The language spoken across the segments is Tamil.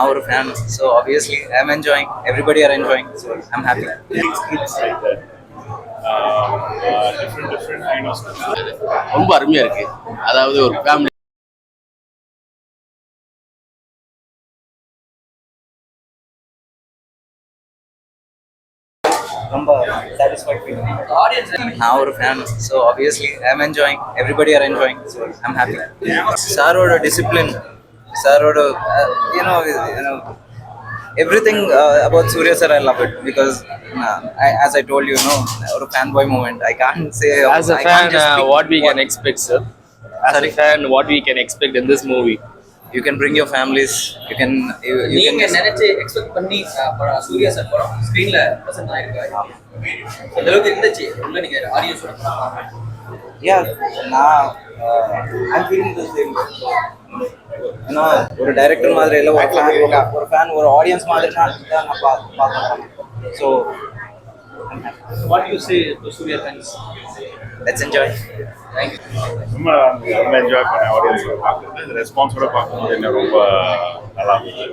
Our fan, so obviously I'm enjoying. Everybody are enjoying, so I'm happy. Scripts like that. Different kind of stuff. ரொம்ப அருமையா இருக்கு. அதாவது ஒரு ஃபேமிலி ரொம்ப satisfied feeling. நான் ஒரு fan, so obviously I'm enjoying. Everybody are enjoying, so I'm happy. Saroda discipline, Saroda, everything about Surya sir, I love it because as I told you, or a fanboy moment. I can't say. As a I fan, can't just speak what we can expect, sir? As Sorry? a fan, what we can expect in this movie? You can bring your families. You can நீங்க just, நினைச்சு எக்ஸ்பெக்ட் பண்ணி சூர்யா சார் படம் ஸ்கிரீன்ல பிரசன்ட் ஆயிருக்கா அந்த அளவுக்கு இருந்துச்சு உள்ள நீங்க ஆடியன்ஸோட yeah. நான் I'm feeling the same. ஏன்னா ஒரு டைரக்டர் மாதிரி இல்லை, ஒரு ஃபேன் ஒரு ஆடியன்ஸ் மாதிரி தான் நான் பார்க்குறேன். So what you say to Suriya fans let's enjoy. ரொம்ப நல்லா என்ஜாய் பண்ண ஆடியன்ஸ் பார்க்குறது, இந்த ரெஸ்பான்ஸோட பார்க்கும்போது என்ன ரொம்ப நல்லா இருந்தது.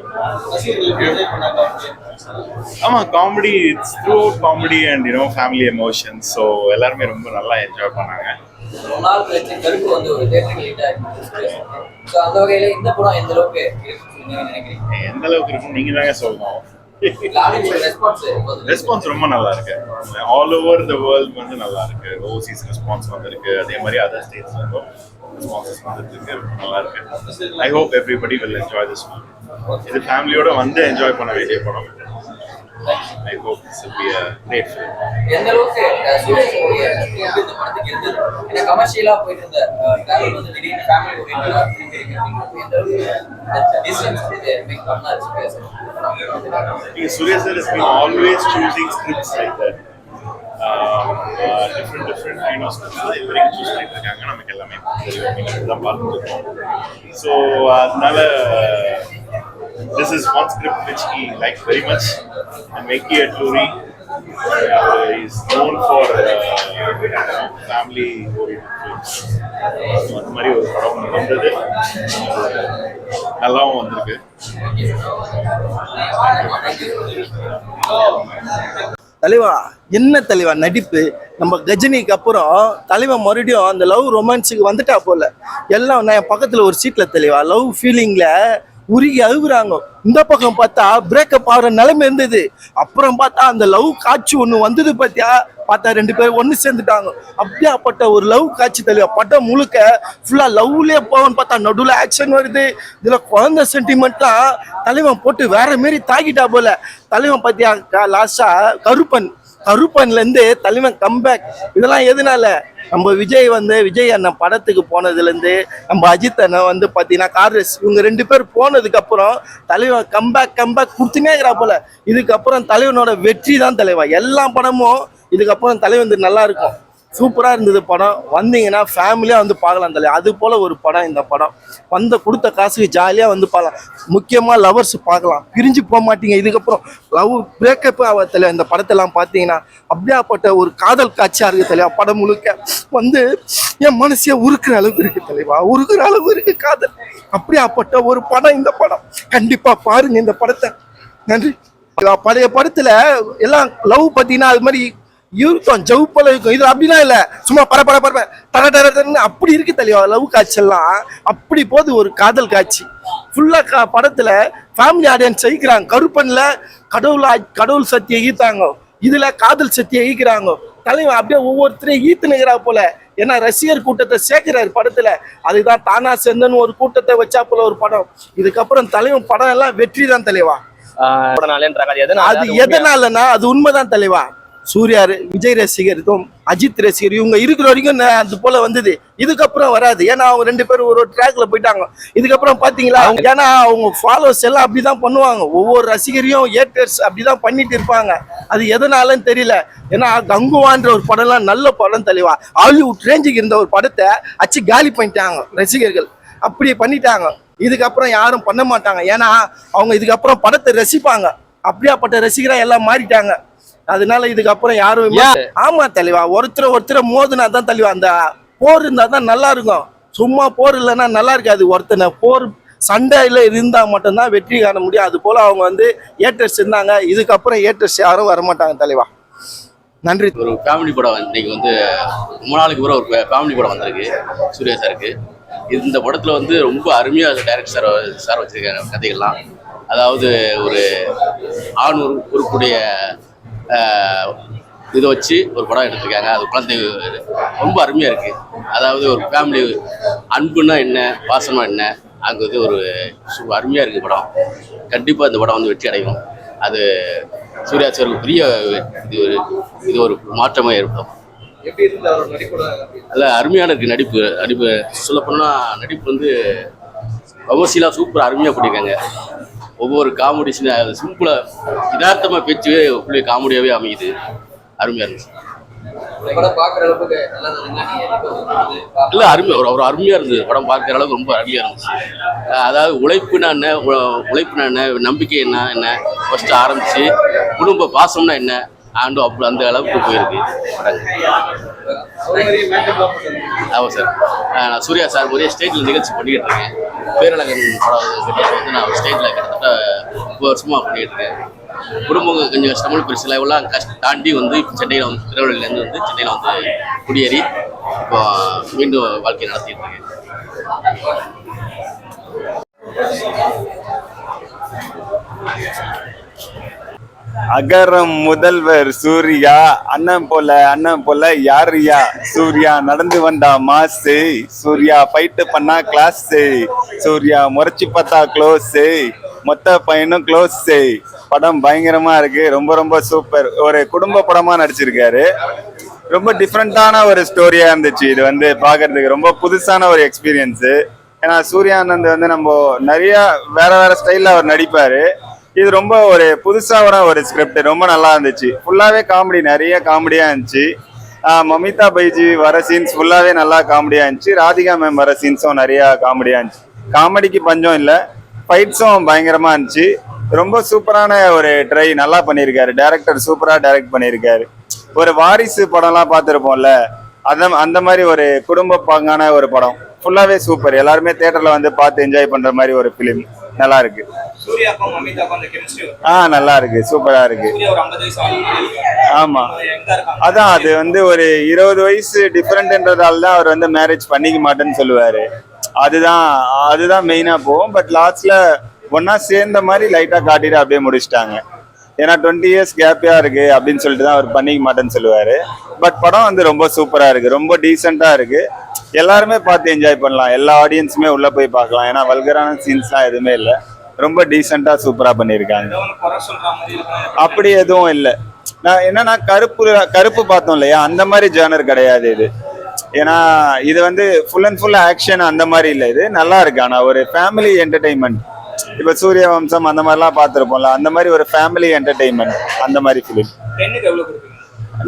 ஆமாம், comedy, it's through out comedy and family emotions. So எல்லாருமே ரொம்ப நல்லா என்ஜாய் பண்ணாங்க. ரொம்ப நாள் கழிச்சு கருப்பு வந்து ஒரு தேட்டருக்கு லீட் ஆயிருக்கு. ஸோ அந்த வகையில இந்த படம் எந்த அளவுக்கு நீங்க நினைக்கிறீங்க? எந்த அளவுக்கு இருக்குன்னு நீங்கள் தாங்க சொல்லணும். ரெஸ்பான்ஸ் ரொம்ப நல்லா இருக்கு. ஆல் ஓவர் த வேர்ல்ட் வந்து நல்லா இருக்கு. ஓவர்சீஸ் ரெஸ்பான்ஸ் வந்திருக்கு, அதே மாதிரி அதர் ஸ்டேட்ஸ் வந்து ரெஸ்பான்சஸ் வந்துருக்கு, நல்லா இருக்கு. I hope everybody will enjoy this movie. இது ஃபேமிலியோட வந்து என்ஜாய் பண்ண வேண்டிய படம். I hope this will be a great film. எந்த அளவுக்கு சூர்யா சாருடைய இந்த படத்துக்கு இருந்தது? ஏன்னா கமர்ஷியலா போயிட்டு இருந்த டிராவல் வந்து திடீர்னு ஃபேமிலி ஓரியன்டா திரும்பி எந்த அளவுக்கு டிஸ்டன்ஸ் இது make பண்ணாச்சு? Surya sir has been always choosing scripts like that. Different kind of scripts தான் இது வரைக்கும் சூஸ் பண்ணிட்டு இருக்காங்க. நமக்கு எல்லாமே தான் பார்த்துருக்கோம். ஸோ அதனால this is one script which he liked very much. And Venki Atluri is known for family oriented films. அந்த மாதிரி ஒரு படம் வந்தது, நல்லாவும் வந்திருக்கு. தலைவா என்ன தலைவா நடிப்பு! நம்ம கஜினிக்கு அப்புறம் தலைவன் மறுபடியும் அந்த லவ் ரொமான்ஸுக்கு வந்துட்டா போல. எல்லாம் நான் என் பக்கத்துல ஒரு சீட்ல தலைவா லவ் ஃபீலிங்ல உருகி அழுகுறாங்க. இந்த பக்கம் பார்த்தா பிரேக்கப் ஆகிற நிலைமை இருந்தது. அப்புறம் பார்த்தா அந்த லவ் காட்சி ஒன்று வந்தது பார்த்தா ரெண்டு பேரும் ஒன்று சேர்ந்துட்டாங்க. அப்படியாப்பட்ட ஒரு லவ் காட்சி தலைவா. படம் முழுக்க ஃபுல்லாக லவ்லேயே போவான்னு பார்த்தா நடுவில் ஆக்ஷன் வருது. இதில் குழந்தை சென்டிமெண்ட்லாம் தலைவன் போட்டு வேற மாரி தாக்கிட்டா போல. தலைவன் பார்த்தியா லாஸ்டா கருப்பன்லேருந்து தலைவன் கம்பேக். இதெல்லாம் எதனால? நம்ம விஜய் அண்ணன் படத்துக்கு போனதுலேருந்து நம்ம அஜித் அண்ணன் பார்த்தீங்கன்னா கார்ரஸ் இவங்க ரெண்டு பேர் போனதுக்கு அப்புறம் தலைவன் கம்பேக் கொடுத்துனே இருக்கிறா போல. இதுக்கப்புறம் தலைவனோட வெற்றி தான் தலைவா. எல்லா படமும் இதுக்கப்புறம் தலைவன் நல்லா இருக்கும். சூப்பராக இருந்தது படம். வந்தீங்கன்னா ஃபேமிலியாக பார்க்கலாம் தலைவா. அது போல் ஒரு படம் இந்த படம். கொடுத்த காசுக்கு ஜாலியாக பார்க்கலாம். முக்கியமாக லவர்ஸ் பார்க்கலாம், பிரிஞ்சு போக மாட்டீங்க. இதுக்கப்புறம் லவ் பிரேக்கப் ஆக தலைவா. இந்த படத்தெல்லாம் பார்த்தீங்கன்னா அப்படியாப்பட்ட ஒரு காதல் காட்சியாக இருக்குது தலைவா. படம் முழுக்க என் மனசையே உருக்குற அளவுக்கு இருக்குது தலைவா. உருக்குற அளவு இருக்குது காதல். அப்படியாப்பட்ட ஒரு படம் இந்த படம். கண்டிப்பாக பாருங்க இந்த படத்தை. நன்றி. பழைய படத்தில் எல்லாம் லவ் பார்த்தீங்கன்னா அது மாதிரி இருக்கும், ஜவுப்பல இருக்கும். இது அப்படிலாம் இல்லை, சும்மா பரபரன்னு அப்படி இருக்கு தலைவா. லவ் காட்சியெல்லாம் அப்படி போது ஒரு காதல் காட்சி ஃபுல்லா படத்துல ஃபேமிலி ஆடியன்ஸ் ஜெயிக்கிறாங்க. கருப்பன்ல கடவுள் சக்தியை ஈத்தாங்க, இதுல காதல் சக்தியை ஈக்கிறாங்க. தலைவன் அப்படியே ஒவ்வொருத்தரையும் ஈத்துனுங்கிறா போல. ஏன்னா ரசிகர் கூட்டத்தை சேர்க்கிறாரு படத்துல. அதுதான் தானா சேர்ந்தன்னு ஒரு கூட்டத்தை வச்சா போல ஒரு படம். இதுக்கப்புறம் தலைவன் படம் எல்லாம் வெற்றி தான் தலைவா. அது எதனாலன்னா அது உண்மைதான் தலைவா. சூர்யா விஜய் ரசிகருக்கும் அஜித் ரசிகர் இவங்க இருக்கிற வரைக்கும் அது போல வந்தது. இதுக்கப்புறம் வராது. ஏன்னா அவங்க ரெண்டு பேரும் ஒரு ட்ராக்ல போயிட்டாங்க. இதுக்கப்புறம் பாத்தீங்களா, ஏன்னா அவங்க ஃபாலோவர்ஸ் எல்லாம் அப்படிதான் பண்ணுவாங்க. ஒவ்வொரு ரசிகரையும் ஏட்டர்ஸ் அப்படிதான் பண்ணிட்டு இருப்பாங்க. அது எதனாலன்னு தெரியல. ஏன்னா கங்குவான்ற ஒரு படம்லாம் நல்ல படம் தலைவா. ஹாலிவுட் ரேஞ்சுக்கு இருந்த ஒரு படத்தை அச்சு காலி பண்ணிட்டாங்க ரசிகர்கள். அப்படி பண்ணிட்டாங்க. இதுக்கப்புறம் யாரும் பண்ண மாட்டாங்க. ஏன்னா அவங்க இதுக்கப்புறம் படத்தை ரசிப்பாங்க. அப்படியாப்பட்ட ரசிகரா எல்லாம் மாறிட்டாங்க. அதனால இதுக்கப்புறம் யாரும் ஆமா தலைவா. ஒருத்தரை மோதுனா தான் தலைவா. அந்த போர் இருந்தா தான் நல்லா இருக்கும். சும்மா போர் இல்லைன்னா நல்லா இருக்காது. ஒருத்தனை போர் சண்டையில் இருந்தால் மட்டும்தான் வெற்றி காண முடியும். அது போல் அவங்க வந்து ஏட்டர்ஸ் இருந்தாங்க, இதுக்கப்புறம் ஏட்டர்ஸ் யாரும் வரமாட்டாங்க தலைவா. நன்றி. ஒரு ஃபேமிலி படம் இன்னைக்கு வந்து ரொம்ப நாளைக்கு பிறகு ஒரு ஃபேமிலி படம் வந்திருக்கு சூர்யா சாருக்கு. இந்த படத்தில் வந்து ரொம்ப அருமையாக டைரக்டர் சார் வச்சுருக்காங்க கதைகள்லாம். அதாவது ஒரு ஆண் உருப்புடைய இதை வச்சு ஒரு படம் எடுத்திருக்காங்க. அது குழந்தை ரொம்ப அருமையாக இருக்குது. அதாவது ஒரு ஃபேமிலி அன்புன்னா என்ன, பாசம்னா என்ன, அங்கே வந்து ஒரு அருமையாக இருக்குது படம். கண்டிப்பாக இந்த படம் வந்து வெற்றி அடையும். அது சூர்யா சாருக்கு பெரிய இது ஒரு மாற்றமாக ஏற்படும். அதில் அருமையான இருக்குது நடிப்பு சொல்லப்போனால் நடிப்பு வந்து கமர்ஷியலாக சூப்பராக அருமையாக பண்ணியிருக்காங்க. ஒவ்வொரு காமெடி சிம்பிளாக யதார்த்தமாக பேச்சு காமெடியாகவே அமையுது. அருமையாக இருந்துச்சு. இல்லை ஒரு அருமையாக இருந்தது படம். பார்க்குற அளவுக்கு ரொம்ப அருமையாக இருந்துச்சு. அதாவது உழைப்புனா என்ன, நம்பிக்கை என்ன ஃபஸ்ட்டு ஆரம்பித்து குடும்ப பாசம்னா என்ன அப்படி அந்த அளவுக்கு போயிருக்கு ஆமாம் சார். நான் சூர்யா சார் ஒரே ஸ்டேஜில் நிகழ்ச்சி பண்ணிக்கிட்டு இருக்கேன். பேரழகன் படம் வந்து நான் ஸ்டேஜில் கிட்டத்தட்ட 30 வருஷமாக பண்ணிக்கிட்டு இருக்கேன். குடும்பம் கொஞ்சம் கஷ்டமான பெருசு லெவலாம் தாண்டி வந்து சென்னையில் வந்து திருநெல்வேலியிலேருந்து வந்து சென்னையில் வந்து குடியேறி இப்போ மீண்டும் வாழ்க்கையை நடத்திட்டு இருக்கேன். அகரம் முதல்வர் சூர்யா, அண்ணன் போல யாருயா சூர்யா, நடந்து வந்தா மாசு சூர்யா, ஃபைட்டு பண்ணா கிளாஸ் சூர்யா, முறைச்சி பார்த்தா க்ளோஸ், மொத்த பையனும் க்ளோஸ். படம் பயங்கரமா இருக்கு. ரொம்ப ரொம்ப சூப்பர். ஒரு குடும்ப படமா நடிச்சிருக்காரு. ரொம்ப டிஃப்ரெண்டான ஒரு ஸ்டோரியா இருந்துச்சு. இது வந்து பாக்குறதுக்கு ரொம்ப புதுசான ஒரு எக்ஸ்பீரியன்ஸு. ஏன்னா சூர்யானந்த் வந்து நம்ம நிறைய வேற ஸ்டைல்ல அவர் நடிப்பாரு. இது ரொம்ப ஒரு புதுசான ஒரு ஸ்கிரிப்ட். ரொம்ப நல்லா இருந்துச்சு. ஃபுல்லாவே காமெடி, நிறைய காமெடியா இருந்துச்சு. மமிதா பைஜி வர சீன்ஸ் ஃபுல்லாவே நல்லா காமெடியா இருந்துச்சு. ராதிகா மேம் வர சீன்ஸும் நிறைய காமெடியா இருந்துச்சு. காமெடிக்கு பஞ்சம் இல்லை. ஃபைட்ஸும் பயங்கரமா இருந்துச்சு. ரொம்ப சூப்பரான ஒரு ட்ரை நல்லா பண்ணியிருக்காரு. டைரக்டர் சூப்பரா டைரக்ட் பண்ணியிருக்காரு. ஒரு வாரிசு படம்லாம் பார்த்துருப்போம்ல, அந்த மாதிரி ஒரு குடும்ப பாங்கான ஒரு படம். ஃபுல்லாவே சூப்பர். எல்லாருமே தியேட்டர்ல வந்து பார்த்து என்ஜாய் பண்ற மாதிரி ஒரு பிலிம். நல்லா இருக்கு. நல்லா இருக்கு. சூப்பரா இருக்கு. ஆமா, அதான் அது வந்து ஒரு 20 வயசு டிஃபரெண்ட்ன்றதால தான் அவர் வந்து மேரேஜ் பண்ணிக்க மாட்டேன்னு சொல்லுவாரு. அதுதான் மெயினா போகும். பட் லாஸ்ட்ல ஒன்னா சேர்ந்த மாதிரி லைட்டா காட்டிட்டு அப்படியே முடிச்சிட்டாங்க. ஏன்னா 20 இயர்ஸ் கேப்பியா இருக்கு அப்படின்னு சொல்லிட்டு தான் அவர் பண்ணிக்க மாட்டேன்னு சொல்லுவாரு. பட் படம் வந்து ரொம்ப சூப்பரா இருக்கு. ரொம்ப டீசெண்டா இருக்கு. எல்லாருமே பார்த்து என்ஜாய் பண்ணலாம். எல்லா ஆடியன்ஸுமே உள்ள போய் பார்க்கலாம். ஏன்னா வல்கரான சீன்ஸ்லாம் எதுவுமே இல்லை. ரொம்ப டீசெண்டா சூப்பரா பண்ணியிருக்காங்க. அப்படி எதுவும் இல்லை. நான் என்னன்னா கருப்பு பார்த்தோம் இல்லையா, அந்த மாதிரி ஜானர் கிடையாது இது. ஏன்னா இது வந்து ஃபுல் அண்ட் ஃபுல் ஆக்ஷன் அந்த மாதிரி இல்லை. இது நல்லா இருக்கு. ஆனா ஒரு ஃபேமிலி என்டர்டைன்மெண்ட். இப்ப சூரிய வம்சம் அந்த மாதிரிலாம் பார்த்துருப்போம்ல, அந்த மாதிரி ஒரு ஃபேமிலி என்டர்டைன்மெண்ட் அந்த மாதிரி ஃபிலிம்.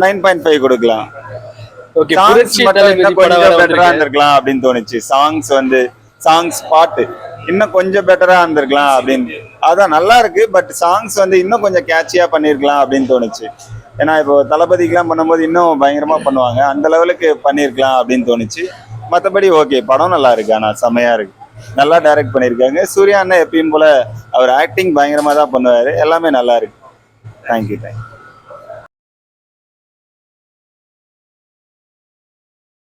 9.5 கொடுக்கலாம். இன்னும் கொஞ்சம் பெட்டரா இருந்திருக்கலாம் அப்படின்னு தோணுச்சு. சாங்ஸ் பாட்டு இன்னும் கொஞ்சம் பெட்டரா இருந்திருக்கலாம் அப்படின்னு. அதான் நல்லா இருக்கு. பட் சாங்ஸ் வந்து இன்னும் கொஞ்சம் கேட்சியா பண்ணிருக்கலாம் அப்படின்னு தோணுச்சு. ஏன்னா இப்போ தளபதிக்கெல்லாம் பண்ணும்போது இன்னும் பயங்கரமா பண்ணுவாங்க. அந்த லெவலுக்கு பண்ணிருக்கலாம் அப்படின்னு தோணுச்சு. மற்றபடி ஓகே, படம் நல்லா இருக்கு. ஆனா செமையா இருக்கு. நல்லா டைரக்ட் பண்ணியிருக்காங்க. சூர்யா அண்ணா எப்பயும் போல அவர் ஆக்டிங் பயங்கரமா தான் பண்ணுவாரு. எல்லாமே நல்லா இருக்கு. தேங்க்யூ.